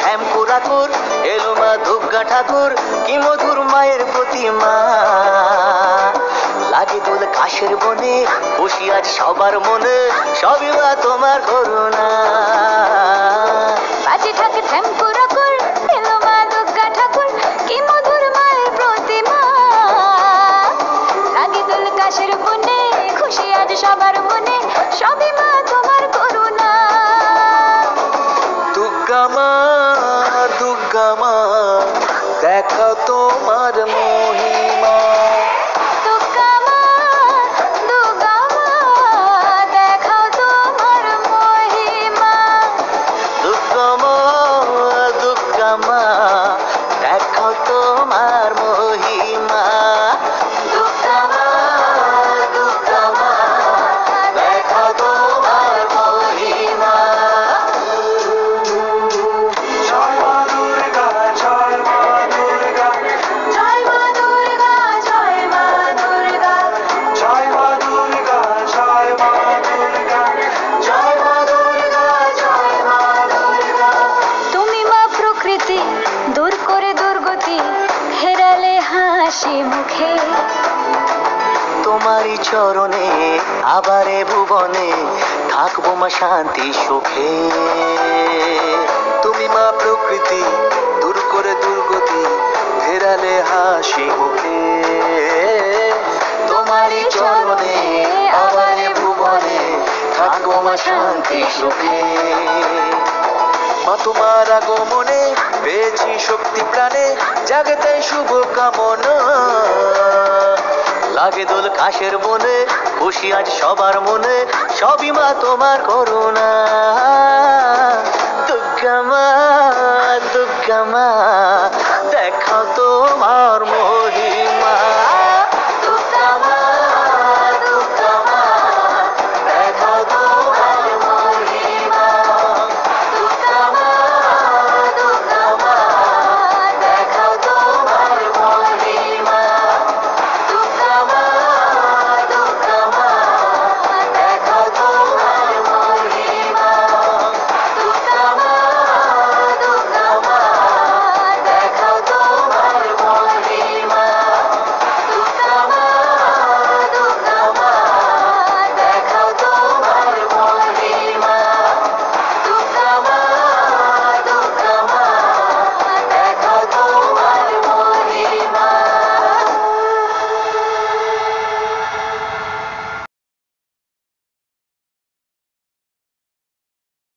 ঢ্যামকুরা ঠাকুর, এলো মা দুর্গা ঠাকুর, কি মধুর মায়ের প্রতিমা। লাগে দোল কাশের বনে, খুশি আজ সবার মনে, সবই মা তোমার করুণা। বাজে ঢাক ঢ্যামকুরা ঠাকুর, এলো মা দুর্গা ঠাকুর, কি মধুর মায়ের প্রতিমা। লাগে দোল কাশের বনে, খুশি আজ সবার মনে, সবই মা তোমার করুণা। দুর্গা মা, দুর্গা মা, দেখো তোমার মহিমা। দুর্গা মা, দুর্গা মা, দেখাও তোমার মহিমা। দুর্গা মা, দুর্গা মা, দেখো তোমার মহিমা। দুর্গা মা, দুর্গা মা, দেখো তোমার মহিমা। জয় মা দুর্গা, জয় মা দুর্গা, জয় মা দুর্গা, জয় মা দুর্গা, জয় মা দুর্গা, জয় মা দুর্গা, জয় মা দুর্গা, জয় মা দুর্গা। তুমি মা প্রকৃতি, দূর করে দুর্গতি, ফেরালে হাসি মুখে। তোমারই চরণে আবারে ভুবনে থাকবো মা শান্তি সুখে। তুমি মা প্রকৃতি, দূর করে দুর্গতি, ফেরালে হাসি মুখে। তোমারই চরণে আবারে ভুবনে থাকবো মা শান্তি সুখে। মা তোমার আগমনে পেয়েছি শক্তি প্রাণে, জাগতে শুভ কামনা। লাগে দোল কাশের বনে, খুশি আজ সবার মনে, সবই মা তোমার করুণা। দুর্গা মা, দুর্গা মা,